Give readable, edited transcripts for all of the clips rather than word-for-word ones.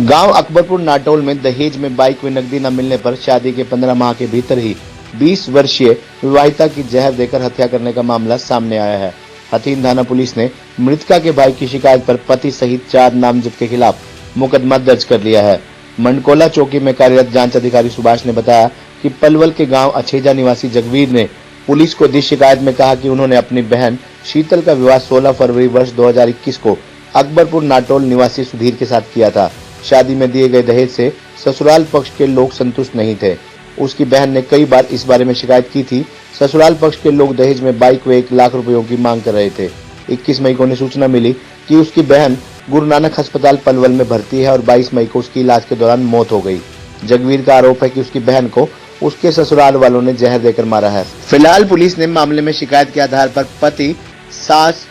गांव अकबरपुर नाटोल में दहेज में बाइक व नकदी न मिलने पर शादी के 15 माह के भीतर ही 20 वर्षीय विवाहिता की जहर देकर हत्या करने का मामला सामने आया है। हथीन थाना पुलिस ने मृतका के भाई की शिकायत पर पति सहित 4 नामजद के खिलाफ मुकदमा दर्ज कर लिया है। मंडकोला चौकी में कार्यरत जांच अधिकारी सुभाष ने बताया कि पलवल के गाँव अछेजा निवासी जगवीर ने पुलिस को दी शिकायत में कहा कि उन्होंने अपनी बहन शीतल का विवाह 16 फरवरी वर्ष 2021 को अकबरपुर नाटोल निवासी सुधीर के साथ किया था। शादी में दिए गए दहेज से ससुराल पक्ष के लोग संतुष्ट नहीं थे। उसकी बहन ने कई बार इस बारे में शिकायत की थी। ससुराल पक्ष के लोग दहेज में बाइक व 1 लाख रुपयों की मांग कर रहे थे। 21 मई को उन्हें सूचना मिली कि उसकी बहन गुरु नानक अस्पताल पलवल में भर्ती है और 22 मई को उसकी इलाज के दौरान मौत हो गई। जगवीर का आरोप है कि उसकी बहन को उसके ससुराल वालों ने जहर देकर मारा है। फिलहाल पुलिस ने मामले में शिकायत के आधार पर पति, सास,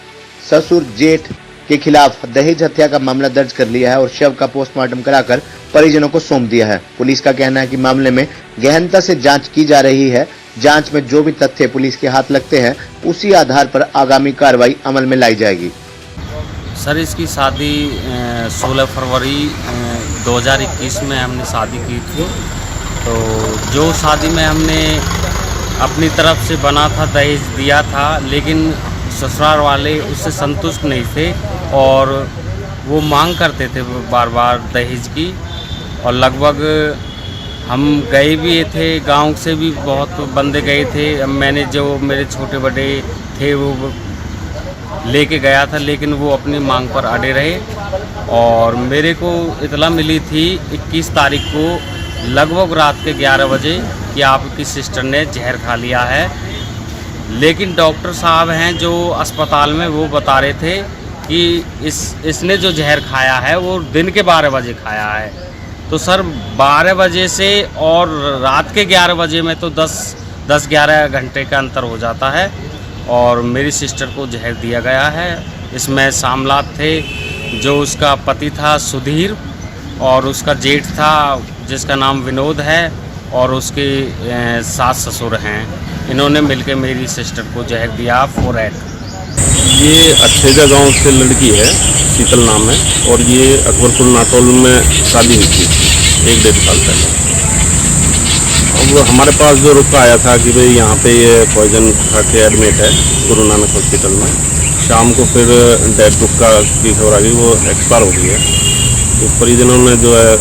ससुर, जेठ के खिलाफ दहेज हत्या का मामला दर्ज कर लिया है और शव का पोस्टमार्टम कराकर परिजनों को सौंप दिया है। पुलिस का कहना है कि मामले में गहनता से जांच की जा रही है। जांच में जो भी तथ्य पुलिस के हाथ लगते हैं उसी आधार पर आगामी कार्रवाई अमल में लाई जाएगी। सर, इसकी शादी 16 फरवरी 2021 में हमने शादी की थी। तो जो शादी में हमने अपनी तरफ से बना था, दहेज दिया था, लेकिन ससुराल वाले उससे संतुष्ट नहीं थे और वो मांग करते थे बार बार दहेज की। और लगभग हम गए भी थे, गांव से भी बहुत बंदे गए थे। मैंने जो मेरे छोटे बड़े थे वो लेके गया था, लेकिन वो अपनी मांग पर अड़े रहे। और मेरे को इतला मिली थी 21 तारीख को लगभग रात के 11 बजे कि आपकी सिस्टर ने जहर खा लिया है। लेकिन डॉक्टर साहब हैं जो अस्पताल में, वो बता रहे थे कि इसने जो जहर खाया है वो दिन के 12 बजे खाया है। तो सर 12 बजे से और रात के 11 बजे में तो 10-11 घंटे का अंतर हो जाता है और मेरी सिस्टर को जहर दिया गया है। इसमें शामलात थे जो उसका पति था सुधीर और उसका जेठ था जिसका नाम विनोद है और उसके सास ससुर हैं। इन्होंने मिलकर मेरी सिस्टर को जहर दिया 4 ये अछेजा गांव से लड़की है, शीतल नाम है, और ये अकबरपुर नाटोल में शादी हुई थी 1-1.5 साल पहले। अब हमारे पास जो रुका आया था कि भाई यहाँ पे ये पॉइजन खा के एडमिट है गुरु नानक हॉस्पिटल में। शाम को फिर डेड रुका की खबर आ गई, वो एक्सपायर हो गई है। तो परिजनों ने जो है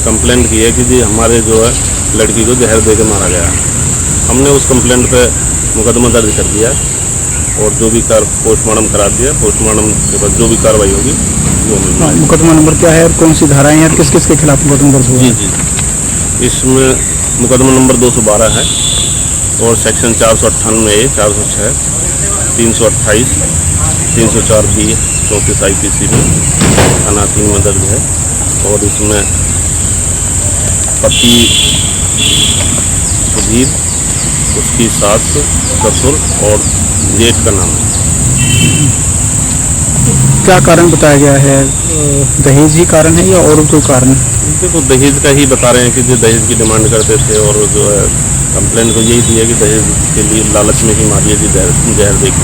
कंप्लेंट की है कि जी हमारे जो है लड़की को जहर दे के मारा गया है। हमने उस कंप्लेंट पे मुकदमा दर्ज कर दिया और जो भी पोस्टमार्टम करा दिया। पोस्टमार्टम के बाद जो भी कार्रवाई होगी वो मिलेगी। मुकदमा नंबर क्या है और कौन सी धाराएं हैं और किस किस के खिलाफ मुकदमा दर्ज हुआ है? जी, इसमें मुकदमा नंबर 212 है और सेक्शन 498A, 406, 328, 304B, 34 IPC में थाना 3 में दर्ज है। और इसमें पति सुधीर, उसकी सास, ससुर और जेठ का नाम है। क्या कारण बताया गया है? दहेज ही कारण है या और कोई कारण है? देखो, दहेज का ही बता रहे हैं कि जो दहेज की डिमांड करते थे और जो है कंप्लेंट तो यही थी है कि दहेज के लिए लालच में ही मारिए जी जहर देके।